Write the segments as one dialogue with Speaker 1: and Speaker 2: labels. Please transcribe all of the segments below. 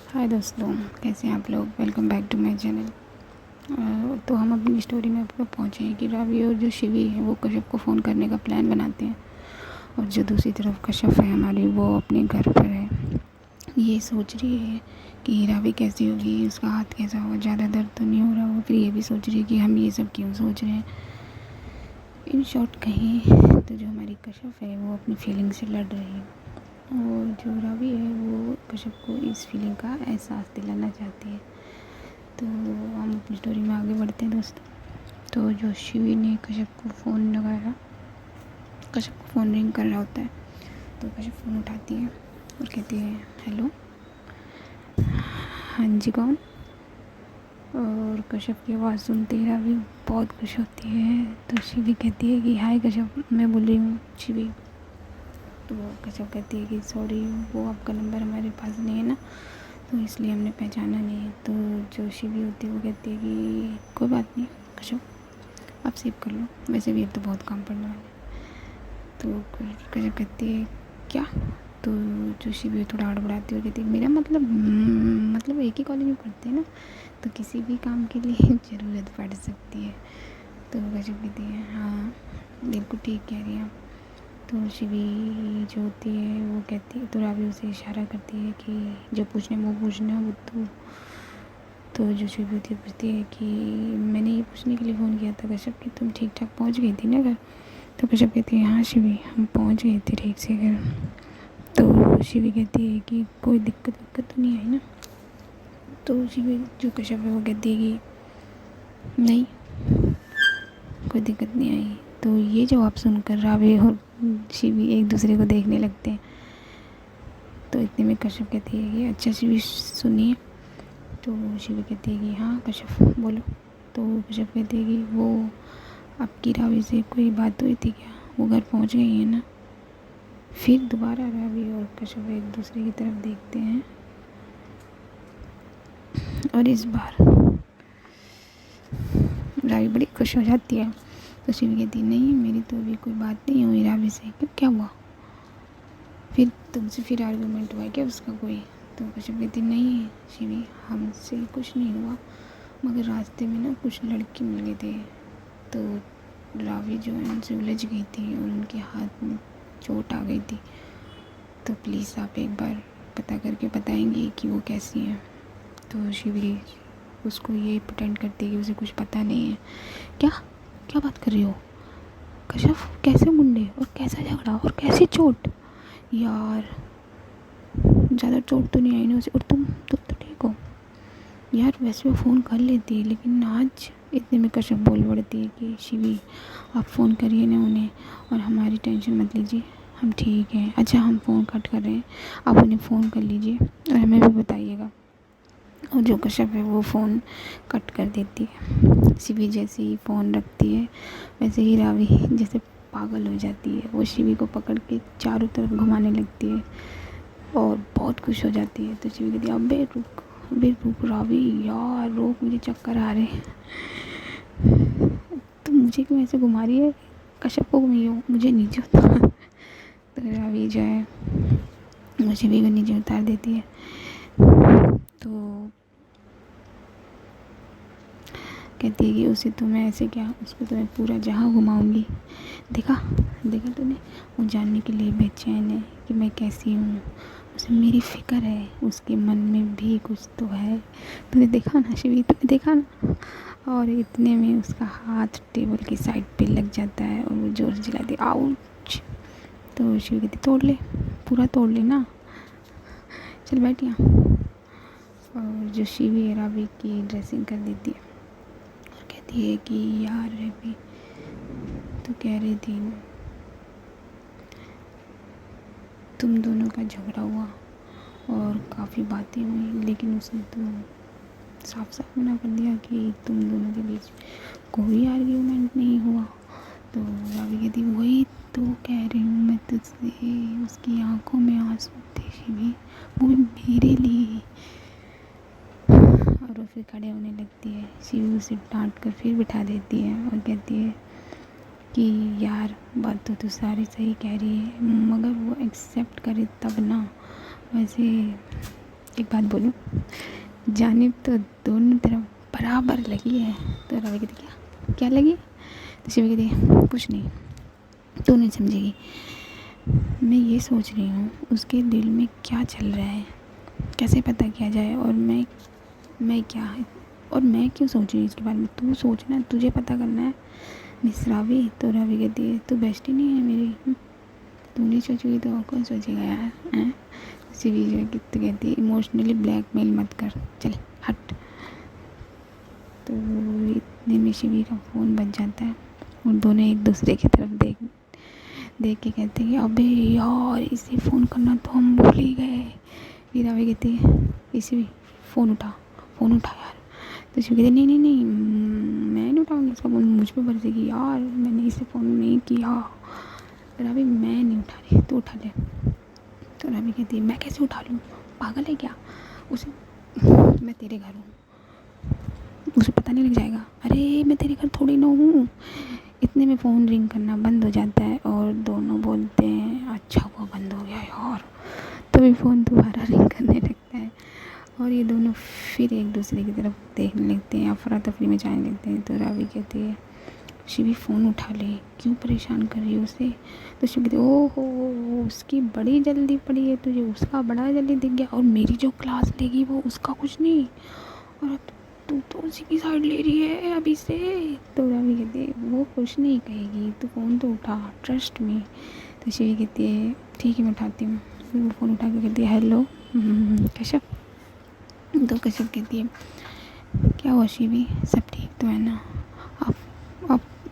Speaker 1: हाय दोस्तों, कैसे हैं आप लोग। Welcome back to my channel. तो हम अपनी स्टोरी में अब तक पहुँचे हैं कि रावी और जो शिवी है वो कश्यप को फ़ोन करने का प्लान बनाते हैं, और जो दूसरी तरफ कश्यप है हमारी, वो अपने घर पर है। ये सोच रही है कि रावी कैसी होगी, उसका हाथ कैसा होगा, ज़्यादा दर्द तो नहीं हो रहा होगा। फिर ये भी सोच रही है कि हम ये सब क्यों सोच रहे हैं। इन शॉर्ट कहें तो जो हमारी कश्यप है वो अपनी फीलिंग से लड़ रही है, और जो रावी है वो कश्यप को इस फीलिंग का एहसास दिलाना चाहती है। तो हम अपनी स्टोरी में आगे बढ़ते हैं दोस्तों। तो जो शिवी ने कश्यप को फ़ोन लगाया, कश्यप को फ़ोन रिंग कर रहा होता है, तो कश्यप फ़ोन उठाती है और कहती है हेलो। हाँ जी, कौन। और कश्यप की आवाज़ सुनते ही रावी बहुत खुश होती है। तो शिवी कहती है कि हाय कश्यप, मैं बोल रही हूँ शिवी। तो कश्यप कहती है कि सॉरी, वो आपका नंबर हमारे पास नहीं है ना, तो इसलिए हमने पहचाना नहीं है। तो जो शिवी होती है वो कहती है कि कोई बात नहीं कश्यप, आप सेव कर लो, वैसे भी अब तो बहुत काम पड़ने वाला है। तो कश्यप कहती है क्या। तो जो शिवी थोड़ा हड़बड़ाती है और कहती है मेरा मतलब एक ही कॉलेज में पढ़ते हैं ना, तो किसी भी काम के लिए ज़रूरत पड़ सकती है। तो कश्यप कहती है हाँ बिल्कुल ठीक कह रही हैं आप। तो शिवी जो होती है वो कहती है, तो रावी उसे इशारा करती है कि जो पूछने वो पूछना वो तो जो शिवी होती है पूछती है कि मैंने ये पूछने के लिए फ़ोन किया था कश्यप कि तुम ठीक ठाक पहुंच गई थी ना घर। तो कश्यप कहती है हाँ शिवी, हम पहुंच गए थे ठीक से घर। तो शिवी कहती है कि कोई दिक्कत तो नहीं आई ना। तो शिवी जो कश्यप है वो कहती है कि नहीं, कोई दिक्कत नहीं आई। तो ये जवाब सुनकर रावी और शिवी एक दूसरे को देखने लगते हैं। तो इतने में कश्यप कहती है कि अच्छा शिवी सुनिए। तो शिवी कहती है कि हाँ कश्यप बोलो। तो कश्यप कहती है कि वो आपकी रावी से कोई बात हुई थी क्या, वो घर पहुंच गई है ना। फिर दोबारा रावी और कश्यप एक दूसरे की तरफ देखते हैं, और इस बार रावी बड़ी खुश हो जाती है। तो शिवी कहती है नहीं, मेरी तो अभी कोई बात नहीं हुई रावी से। क्यों, क्या हुआ, फिर तुमसे फिर आर्गूमेंट हुआ क्या उसका कोई। तो कश्यप कहती नहीं शिवी, हमसे कुछ नहीं हुआ, मगर रास्ते में ना कुछ लड़के मिल गए थे, तो रावी जो है उनसे उलझ गई थी और उनके हाथ में चोट आ गई थी। तो प्लीज़ आप एक बार पता करके बताएंगी कि वो कैसी हैं। तो शिवी उसको ये प्रिटेंड करती है कि उसे कुछ पता नहीं है। क्या क्या बात कर रही हो कश्यप, कैसे मुंडे और कैसा झगड़ा और कैसी चोट। यार ज़्यादा चोट तो नहीं आई ना उसे, और तुम तो ठीक हो यार। वैसे वो फ़ोन कर लेती है, लेकिन आज इतने में कश्यप बोल पड़ती है कि शिवी आप फ़ोन करिए ना उन्हें, और हमारी टेंशन मत लीजिए, हम ठीक हैं। अच्छा हम फ़ोन कट कर रहे हैं, आप उन्हें फ़ोन कर लीजिए और हमें भी बताइएगा। और जो कश्यप है वो फ़ोन कट कर देती है। शिवी जैसे ही फ़ोन रखती है वैसे ही रावी जैसे पागल हो जाती है। वो शिवी को पकड़ के चारों तरफ घुमाने लगती है और बहुत खुश हो जाती है। तो शिवी कहती है अबे रुक रावी, यार रोक, मुझे चक्कर आ रहे हैं। तो मुझे क्यों ऐसे घुमा रही है, कश्यप को घुमाई हो, मुझे नीचे उतार। तो रावी जो है वो शिवी को नीचे उतार देती है। तो कहती है कि उसे तो मैं ऐसे क्या, उसको तो मैं पूरा जहाँ घुमाऊंगी। देखा देखा तूने, वो जानने के लिए बेचैन है कि मैं कैसी हूँ, उसे मेरी फ़िक्र है, उसके मन में भी कुछ तो है। तूने देखा ना शिवी, तूने देखा ना। और इतने में उसका हाथ टेबल की साइड पे लग जाता है और वो जोर से चिल्लाती है आउच। तो शिवी कहती तोड़ ले, पूरा तोड़ ले ना, चल बैठ यहाँ। और जो शिवी है रावी की ड्रेसिंग कर देती है और कहती है कि यार रवि, तो कह रही थी तुम दोनों का झगड़ा हुआ और काफ़ी बातें हुई, लेकिन उसने तो साफ साफ मना कर दिया कि तुम दोनों के बीच कोई आर्ग्यूमेंट नहीं हुआ। तो रावी कहती वही तो कह रही हूँ मैं तुझसे, उसकी आंखों में आंसू थे शिवी, वो भी मेरे लिए। और वो फिर खड़े होने लगती है। शिवी उसे डांट कर फिर बिठा देती है और कहती है कि यार बात तो तू सारी सही कह रही है, मगर वो एक्सेप्ट करे तब ना। वैसे एक बात बोलूं, जानिब तो दोनों तरफ बराबर लगी है। तो रवि कहती क्या क्या लगी? तो शिवी कहती कुछ नहीं, तू नहीं समझेगी। मैं ये सोच रही हूँ उसके दिल में क्या चल रहा है, कैसे पता किया जाए, और मैं क्या है, और मैं क्यों सोच रही हूँ इसके बारे में? तू सोचना, तुझे पता करना है मिस रावी। तो रावी कहती है तू बेस्ट ही नहीं है मेरी, तू नहीं सोचेगी तो और कौन सोचेगा यार, हैं? शिवी जो कहती है इमोशनली ब्लैकमेल मत कर, चल हट। तो इतने में शिवी का फ़ोन बज जाता है और दोनों एक दूसरे की तरफ देख के कहते हैं अबे यार इसे फ़ोन करना तो हम भूल ही गए। फिर रावी कहती है इसे फ़ोन उठा यार। तो शिव कहते नहीं नहीं नहीं, मैं नहीं उठाऊँगी इसका फ़ोन, मुझ पर बरसेगी यार, मैंने इसे फ़ोन नहीं किया। रावी मैं नहीं उठा रही, तो उठा ले। तो रावी कहती है मैं कैसे उठा लूँ, पागल है क्या? उसे मैं तेरे घर हूँ, उसे पता नहीं लग जाएगा? अरे मैं तेरे घर थोड़ी ना हूँ। इतने में फ़ोन रिंग करना बंद हो जाता है और दोनों बोलते हैं अच्छा हुआ बंद हो गया यार। तभी फ़ोन दोबारा रिंग करने लगता है और ये दोनों फिर एक दूसरे की तरफ देखने लगते हैं, अफरा तफरी में जाने लगते हैं। तो रावी कहती है शिवी फ़ोन उठा ले, क्यों परेशान कर रही है उसे? तो शिवी कहती है ओहो उसकी बड़ी जल्दी पड़ी है तुझे, उसका बड़ा जल्दी दिख गया, और मेरी जो क्लास लेगी वो उसका कुछ नहीं, और अब तू तो उसी की साइड ले रही है अभी से। तो रावी कहती है वो कुछ नहीं कहेगी, तू फ़ोन तो उठा, ट्रस्ट मी। तो शिवी कहती है ठीक है मैं उठाती हूँ। फिर वो फ़ोन उठा के कहती है हेलो कश्यप। तो कश्यप कहती है क्या हुआ शिवी, सब ठीक तो है ना?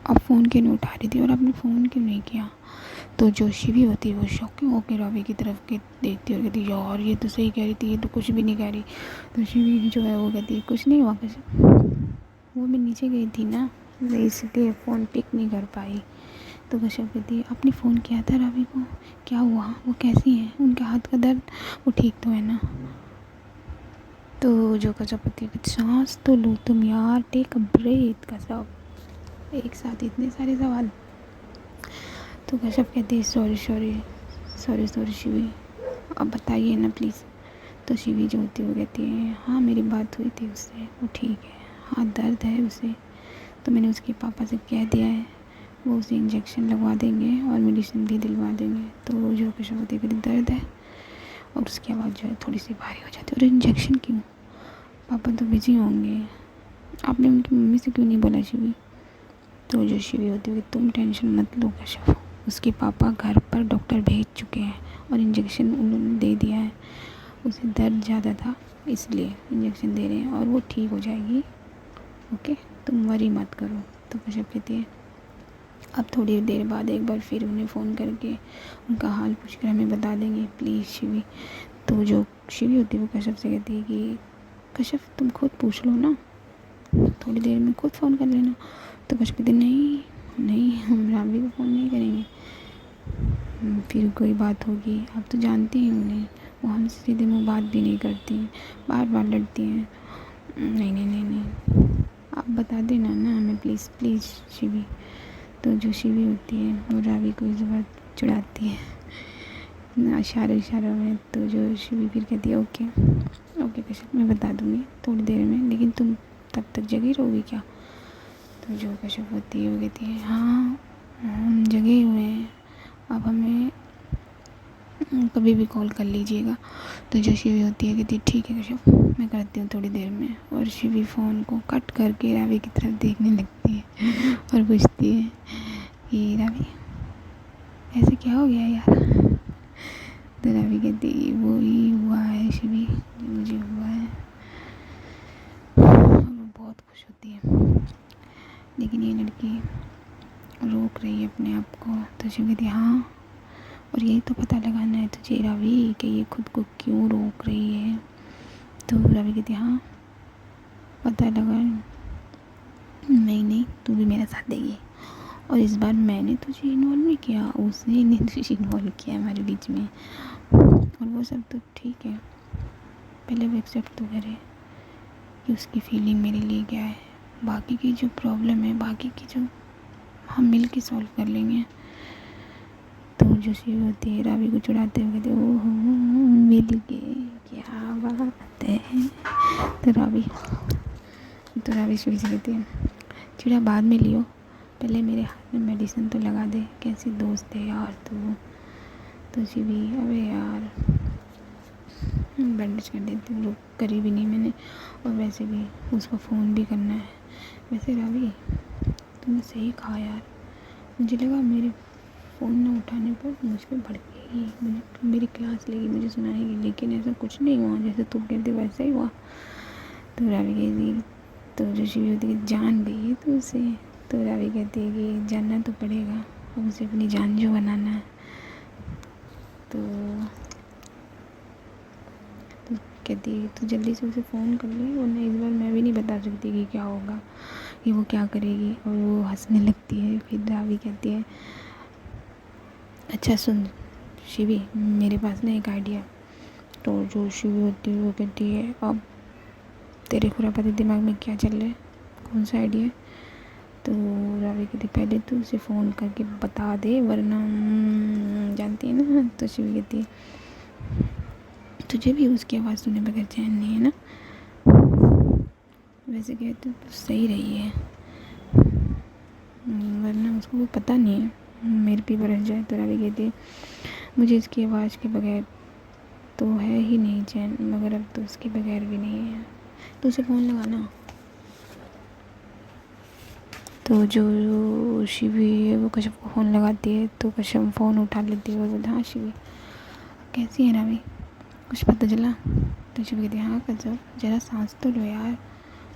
Speaker 1: आप फ़ोन क्यों नहीं उठा रही थी और आपने फ़ोन क्यों नहीं किया? तो जो शिवी होती है वो शॉकिंग होकर रवि की तरफ के देखती है और कहती है यार ये तो सही कह रही थी, ये तो कुछ भी नहीं कह रही। तो शिवी जो है वो कहती है कुछ नहीं हुआ कश्यप, वो मैं नीचे गई थी ना, मैं इसलिए फ़ोन पिक नहीं कर पाई। तो कश्यप कहती है आपने फ़ोन किया था रवि को, क्या हुआ, वो कैसी हैं, उनके हाथ का दर्द वो ठीक तो है ना? तो जो कश्यप कहती है सांस तो लो तुम यार, टेक अ ब्रेथ। कश्यप एक साथ इतने सारे सवाल। तो कश्यप कहती है सॉरी शिवी, अब बताइए ना प्लीज़। तो शिवी जो होती है वो कहती है हाँ मेरी बात हुई थी उससे, वो ठीक है, हाँ दर्द है उसे, तो मैंने उसके पापा से कह दिया है वो उसे इंजेक्शन लगवा देंगे और मेडिसिन भी दिलवा देंगे। तो जो कश्यप होती है दर्द है, और उसकी आवाज़ जो है थोड़ी सी भारी हो जाती है, और इंजेक्शन क्यों, पापा तो बिजी होंगे, आपने उनकी मम्मी से क्यों नहीं बोला शिवी? तो जो शिवी होती है तुम टेंशन मत लो कश्यप, उसके पापा घर पर डॉक्टर भेज चुके हैं और इंजेक्शन उन्होंने दे दिया है, उसे दर्द ज़्यादा था इसलिए इंजेक्शन दे रहे हैं और वो ठीक हो जाएगी, ओके तुम वरी मत करो। तो कश्यप कहती है अब थोड़ी देर बाद एक बार फिर उन्हें फ़ोन करके उनका हाल पूछ कर हमें बता देंगे प्लीज़ शिवी। तो जो शिवी होती है वो कश्यप से कहती है कि कश्यप तुम खुद पूछ लो ना, थोड़ी देर में खुद फ़ोन कर लेना। तो कश्यप कहती नहीं हम रावी को फ़ोन नहीं करेंगे, फिर कोई बात होगी, आप तो जानते हैं उन्हें, वो हमसे सीधे मुँह बात भी नहीं करती, बार बार लड़ती हैं। नहीं आप बता देना ना हमें प्लीज़ शिवी। तो जो शिवी होती है वो रावी को इस बार चिढ़ाती है इशारों में। तो जो शिवी फिर कहती है ओके कश्यप मैं बता दूँगी थोड़ी देर में, लेकिन तुम तब तक जगी रहोगी क्या? तो जो कश्यप होती है वो कहती है हाँ हम जगे हुए हैं, अब हमें कभी भी कॉल कर लीजिएगा। तो जो शिवी होती है कहती है ठीक है कश्यप मैं करती हूँ थोड़ी देर में, और शिवी फ़ोन को कट करके रावी की तरफ देखने लगती है और पूछती है कि रावी ऐसे क्या हो गया यार? तो रावी कहती है वो ही हुआ है शिवी जो मुझे हुआ है, और वो बहुत खुश होती है, लेकिन ये लड़की रोक रही है अपने आप को। तो शिवी कहती है हाँ और यही तो पता लगाना है तुझे रावी कि ये खुद को क्यों रोक रही है। तो रावी कहती है हाँ पता लगा, नहीं तू भी मेरा साथ देगी, और इस बार मैंने तुझे इन्वॉल्व नहीं किया, उसने नहीं तुझे इन्वॉल्व किया हमारे बीच में, और वो सब तो ठीक है, पहले वो एक्सेप्ट तो करे कि उसकी फीलिंग मेरे लिए क्या है, बाकी की जो प्रॉब्लम है बाकी की जो हम मिल के सॉल्व कर लेंगे। तो जो शिव होती है रावी को चुड़ाते हुए कहते ओहो मिल गए, क्या बात है। तो रावी शिवी से कहती है चिड़ा बाद में लियो, पहले मेरे हाथ में मेडिसिन तो लगा दे। कैसी दोस्त है यार तो शिवी अबे यार बैंडेज कर देती हूँ, करी भी नहीं मैंने, और वैसे भी उसको फ़ोन भी करना है। वैसे रावी तुमने सही कहा यार, मुझे लगा मेरे फ़ोन न उठाने पर मुझ पर भड़केगी, मुझे मेरी क्लास लेगी, मुझे सुनाएगी, लेकिन ऐसा कुछ नहीं हुआ, जैसे तुम कहते वैसा ही हुआ। तो रावी कहती तो जो शिवी होती है जान गई है तो उसे, तो रावी कहती है कि जानना तो पड़ेगा, अब उसे अपनी जान जो बनाना है। तो कहती है तो जल्दी से उसे फ़ोन कर ले, वरना इस बार मैं भी नहीं बता सकती कि क्या होगा, कि वो क्या करेगी। और वो हंसने लगती है। फिर रावी कहती है अच्छा सुन शिवी, मेरे पास ना एक आइडिया। तो जो शिवी होती है वो कहती है अब तेरे खुरापाती दिमाग में क्या चल रहा है, कौन सा आइडिया है। तो रावी कहती पहले तो उसे फ़ोन करके बता दे, वरना जानती है ना। तो शिवी कहती है तुझे भी उसकी आवाज़ सुनने बगैर चैन नहीं है ना, वैसे कहते तो सही रही है, वरना उसको वो पता नहीं है मेरे पे बरस जाए। तो रावी कहती है मुझे इसकी आवाज़ के बगैर तो है ही नहीं चैन, मगर अब तो उसके बगैर भी नहीं है, तो उसे फ़ोन लगाना। तो जो शिवी है वो कश्यप को फ़ोन लगाती है, तो कश्यप फ़ोन उठा लेती है और बोलता हाँ शिवी कैसी है रावी, कुछ पता चला। तो शिवी कहती है हाँ कश्यप ज़रा सांस तो लो यार,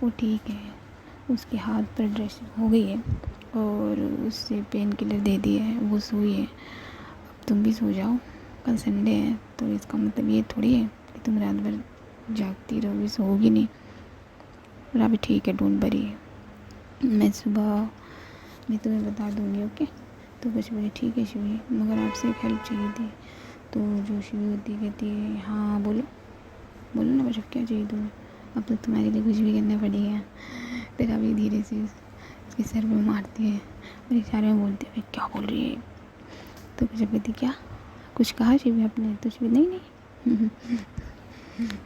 Speaker 1: वो ठीक है, उसके हाथ पर ड्रेसिंग हो गई है और उससे पेन किलर दे दिया है, वो सोई है, अब तुम भी सो जाओ, कल संडे है, तो इसका मतलब ये थोड़ी है कि तुम रात भर जागती रहोगी, सोओगी नहीं। रावी ठीक है डोंट वरी, मैं सुबह मैं तुम्हें बता दूँगी ओके। तो कश्यप बोले ठीक है शिवी, मगर आपसे एक हेल्प चाहिए थी। तो जो शिवी होती कहती है हाँ बोलो बोलो ना कश्यप क्या चाहिए तुम्हें, अब तो तुम्हारे लिए कुछ भी करना पड़ेगा। फिर अभी धीरे से उसके सर पे मारती है और इशारे में बोलती है क्या बोल रही है। तो कश्यप कहती क्या कुछ कहा शिवी आपने। तो शिवी नहीं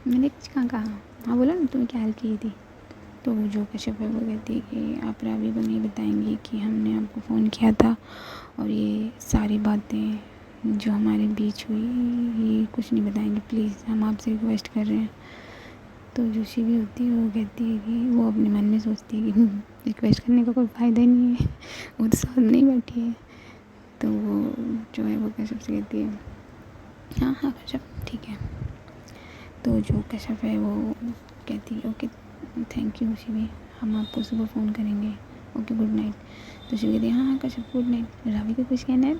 Speaker 1: मैंने कुछ कहा, हाँ बोला ना तुम्हें क्या हेल्प चाहिए थी। तो जो कश्यप है वो कहती है कि आप रावी को नहीं बताएंगी कि हमने आपको फ़ोन किया था, और ये सारी बातें जो हमारे बीच हुई ये कुछ नहीं बताएंगे प्लीज़, हम आपसे रिक्वेस्ट कर रहे हैं। तो जो शिवी होती है वो कहती है कि वो अपने मन में सोचती है कि रिक्वेस्ट करने का कोई फ़ायदा ही नहीं है, वो तो साथ नहीं बैठी है। तो वो जो है वो कश्यप से कहती है हाँ हाँ कश्यप ठीक है। तो जो कश्यप है वो कहती है ओके थैंक यू शिवी, हम आपको सुबह फ़ोन करेंगे, ओके गुड नाइट। तो शिवी कहती है हाँ हाँ कश्यप गुड नाइट, रावी को कुछ कहना है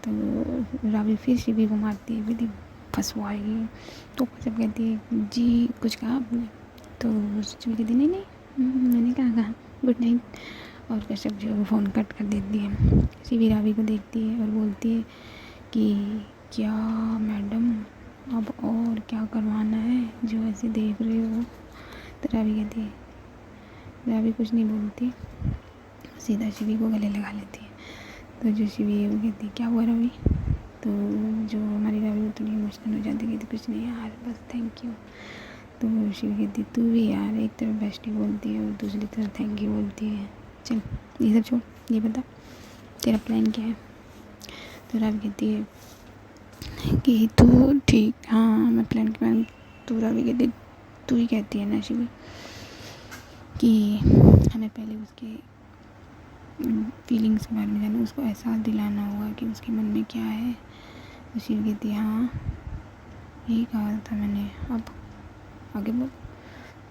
Speaker 1: तो रावी फिर शिवी को मारती है, विधि फंसवाएगी। तो कश्यप कहती है जी कुछ कहा आपने। तो शिवी कहती नहीं नहीं मैंने कहा गुड नाइट, और कश्यप जो है वो फ़ोन कट कर देती है। शिवी रावी को देखती है और बोलती है कि क्या मैडम अब और क्या करवाना है जो ऐसे देख रहे हो। तो रावी कहती है, रावी कुछ नहीं बोलती, सीधा शिवी को गले लगा लेती है। तो जो शिवी है वो कहती है क्या हुआ रावी। तो जो हमारी रावी वो थोड़ी इमोशनल हो जाती है, कहती कुछ नहीं यार बस थैंक यू। तो शिवी कहती तू भी यार एक तरफ बेस्टी बोलती है और दूसरी तरफ थैंक यू बोलती है, चल ये सब छोड़, ये बता तेरा प्लान क्या है। तो रावी कहती है कि तू ठीक हाँ मैं प्लान के बारे में। तो रावी कहती तू ही कहती है ना शिवी कि हमें पहले उसके फीलिंग्स के बारे में जानना, उसको एहसास दिलाना होगा कि उसके मन में क्या है। तो शिवी कहती है हाँ यही कहा था मैंने, अब आगे बोल।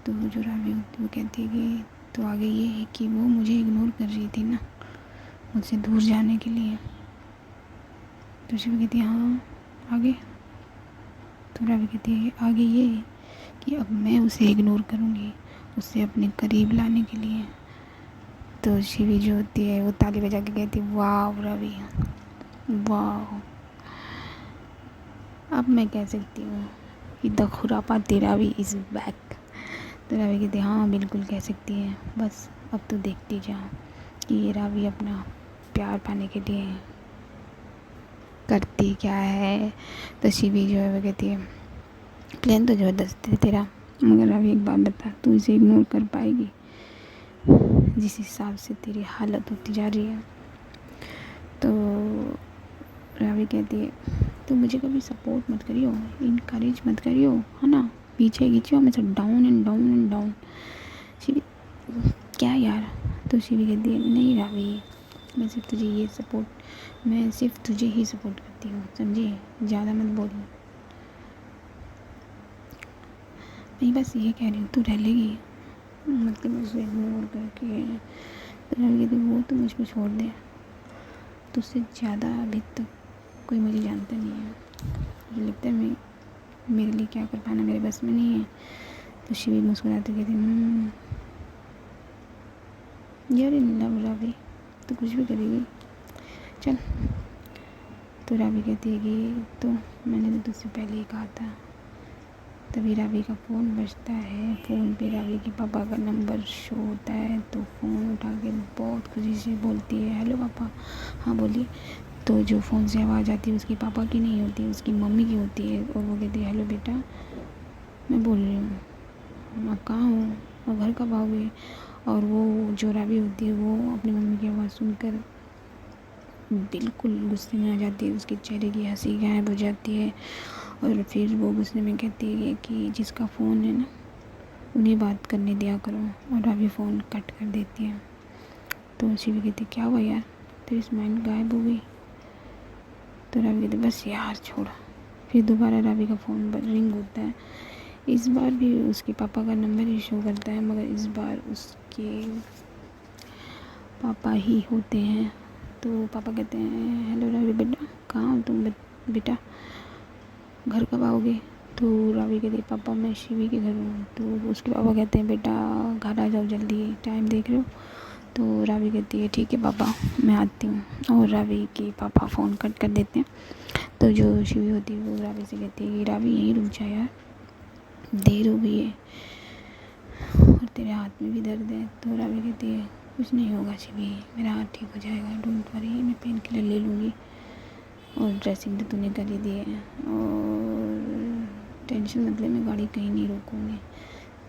Speaker 1: तो जो रावी होती वो कहती है कि तो आगे ये है कि वो मुझे इग्नोर कर रही थी ना मुझसे दूर जाने के लिए। तो शिवी कहती है हाँ आगे। तो रावी कहती है आगे ये है कि अब मैं उसे इग्नोर करूँगी उसे अपने करीब लाने के लिए। तो शिवी जो होती है वो ताली बजा के कहती है वाह रावी वाह, अब मैं कह सकती हूँ कि द खुरापाती रावी इज़ बैक। तो रावी कहती है हाँ बिल्कुल कह सकती है, बस अब तो देखती जा कि ये रावी अपना प्यार पाने के लिए करती क्या है। तो शिवी जो है वो कहती है प्लान तो ज़बरदस्त है तेरा, मगर अभी एक बात बता, तू इसे इग्नोर कर पाएगी? जिस हिसाब से तेरी हालत होती जा रही है। तो रावी कहती है तू मुझे कभी सपोर्ट मत करियो, इनकरेज मत करियो, है ना, पीछे खींचियो हमेशा, down and down and down. Shivi क्या यार? तो शिवी कहती है नहीं रावी, मैं सिर्फ तुझे ही सपोर्ट करती हूँ, समझी? ज़्यादा मत बोल। मैं बस ये कह रही हूँ, तू रह लेगी? मतलब उसे इग्नोर करके तो रावी कहती वो तो मुझ पर छोड़ दे, तुझसे ज़्यादा अभी तक कोई मुझे जानता नहीं है, मुझे लगता है मैं मेरे लिए क्या कर पाना मेरे बस में नहीं है। तो शिवी मुस्कुराते कहती यार इन लव रावी, तो कुछ भी करेगी, चल। तो रावी कहती है कि तो मैंने तो तुझसे पहले ही कहा था। तभी रावी का फ़ोन बजता है, फ़ोन पे रावी के पापा का नंबर शो होता है। तो फ़ोन उठा के बहुत खुशी से बोलती है हेलो पापा। हाँ बोलिए। तो जो फ़ोन से आवाज़ आती है उसके पापा की नहीं होती, उसकी मम्मी की होती है, और वो कहती है हेलो बेटा, मैं बोल रही हूँ, आप कहाँ हो और घर कब आओगे? और वो जो रावी होती है वो अपनी मम्मी की आवाज़ सुनकर बिल्कुल गुस्से में आ जाती है, उसके चेहरे की हंसी गायब हो जाती है, और फिर वो गुस्से में कहती है कि जिसका फ़ोन है ना उन्हें बात करने दिया करो, और रावी फ़ोन कट कर देती है। तो शिवी कहती क्या हुआ यार, तेरी स्माइल गायब हो गई? तो रावी कहती बस यार छोड़। फिर दोबारा रावी का फ़ोन रिंग होता है, इस बार भी उसके पापा का नंबर ही शो करता है, मगर इस बार उसके पापा ही होते हैं। तो पापा कहते हैं हेलो रावी बेटा, कहाँ हो तुम बेटा, घर कब आओगे? तो रावी कहती है पापा मैं शिवी के घर हूँ। तो उसके पापा कहते हैं बेटा घर आ जाओ जल्दी, टाइम देख रहे हो? तो रावी कहती है ठीक है पापा मैं आती हूँ, और रावी के पापा फ़ोन कट कर देते हैं। तो जो शिवी होती है वो रावी से कहती है कि रावी यहीं रुक जा यार, देर हो गई है और तेरे हाथ में भी दर्द है। तो रावी कहती है कुछ नहीं होगा शिवी, मेरा हाथ ठीक हो जाएगा, डोंट वरी, मैं पेन किलर ले लूँगी, और ड्रेसिंग तो तूने कर ही दी है, और टेंशन मतलब मैं गाड़ी कहीं नहीं रोकूँगी।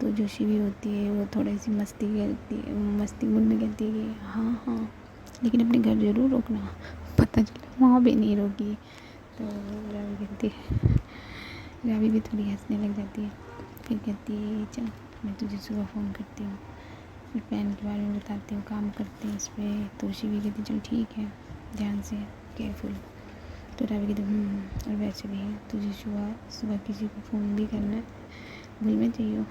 Speaker 1: तो जो शिवी होती है वो थोड़ी सी मस्ती करती है, मस्ती मूड में कहती है कि हाँ हाँ लेकिन अपने घर ज़रूर रोकना। पता चला वहाँ भी नहीं रोकी। तो रावी कहती है, रावी भी थोड़ी हंसने लग जाती है, फिर कहती है चल मैं तुझे सुबह फ़ोन करती हूँ, फिर प्लान के बारे में बताती हूँ, काम करते हैं इस पर। तो शिवी कहती चल ठीक है, ध्यान से, केयरफुल। तो रावी कहती और वैसे भी तुझे सुबह सुबह किसी को फ़ोन भी करना है, भूल में चाहिए।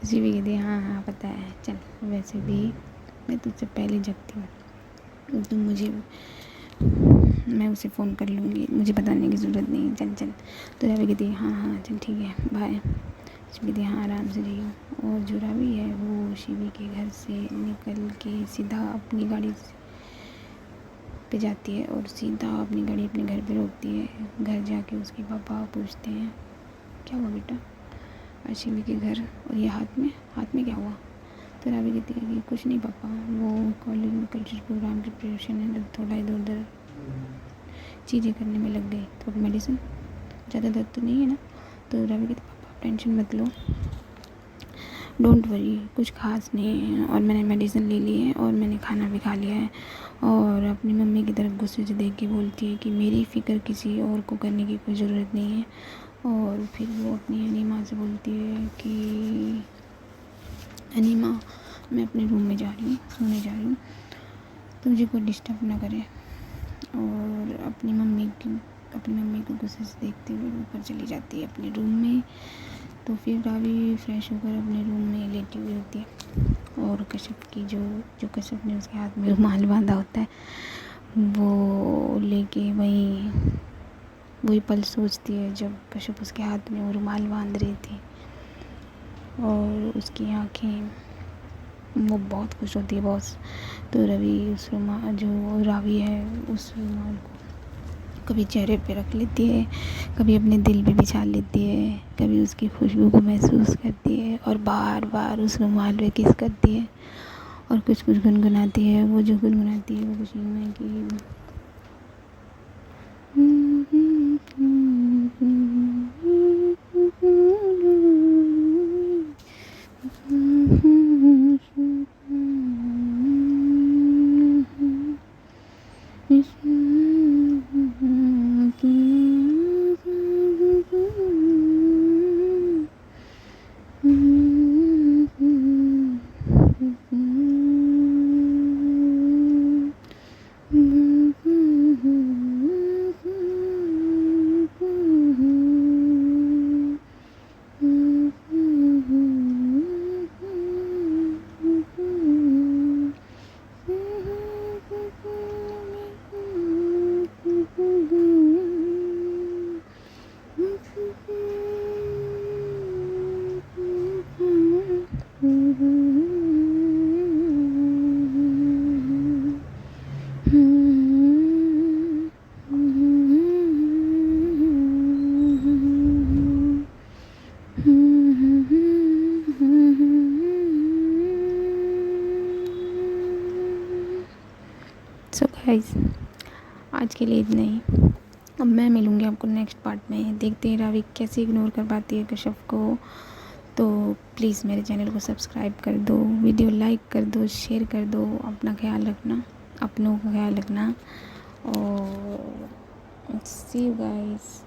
Speaker 1: तो शिवी कहती हाँ हाँ पता है, चल वैसे भी मैं तुझसे पहले जगती हूँ, तुम मुझे, मैं उसे फ़ोन कर लूँगी, मुझे बताने की ज़रूरत नहीं है, चल चल। तो रावी कहती है हाँ हाँ चल ठीक है बाय। शिवी कहती हाँ आराम से रहियो। और जो रावी है वो शिवी के घर से निकल के सीधा अपनी गाड़ी पे जाती है, और सीधा अपनी गाड़ी अपने घर पे रोकती है। घर जाके उसके पापा पूछते हैं क्या हुआ बेटा आज शिवी के घर, और ये हाथ में क्या हुआ? तो रावी कहती है कि कुछ नहीं पापा, वो कॉलेज में कल्चरल प्रोग्राम की प्रिपरेशन है, थोड़ा इधर उधर चीज़ें करने में लग गई, तो मेडिसिन, ज़्यादा दर्द तो नहीं है ना? तो रावी कहती पापा टेंशन मत लो, डोंट वरी, कुछ खास नहीं है, और मैंने मेडिसिन ले ली है और मैंने खाना भी खा लिया है। और अपनी मम्मी की तरफ गुस्से से देख के बोलती है कि मेरी फ़िक्र किसी और को करने की कोई ज़रूरत नहीं है। और फिर वो अपनी अनीमा से बोलती है कि अनीमा मैं अपने रूम में जा रही हूँ, सोने जा रही हूँ, तो मुझे कोई डिस्टर्ब ना करे। और अपनी मम्मी को गुस्से से देखते हुए ऊपर चली जाती है अपने रूम में। तो फिर रावी फ्रेश होकर अपने रूम में लेटी हुई होती है, और कश्यप की जो कश्यप ने उसके हाथ में रुमाल बांधा होता है वो लेके वही पल सोचती है जब कश्यप उसके हाथ में वो रुमाल बांध रही थी, और उसकी आँखें, वो बहुत खुश होती है बॉस। तो जो रावी है उस रुमाल को कभी चेहरे पे रख लेती है, कभी अपने दिल पे बिछा लेती है, कभी उसकी खुशबू को महसूस करती है, और बार बार उस रुमाल पे किस करती है, और कुछ गुनगुनाती है। वो जो गुनगुनाती है वो कुछ यूँ है कि सो गाइस, आज के लिए इतना ही। अब मैं मिलूँगी आपको नेक्स्ट पार्ट में। देखते हैं रावी कैसे इग्नोर कर पाती है कश्यप को। तो प्लीज़ मेरे चैनल को सब्सक्राइब कर दो, वीडियो लाइक कर दो, शेयर कर दो। अपना ख्याल रखना, अपनों का ख्याल रखना, और सी यू गाइस।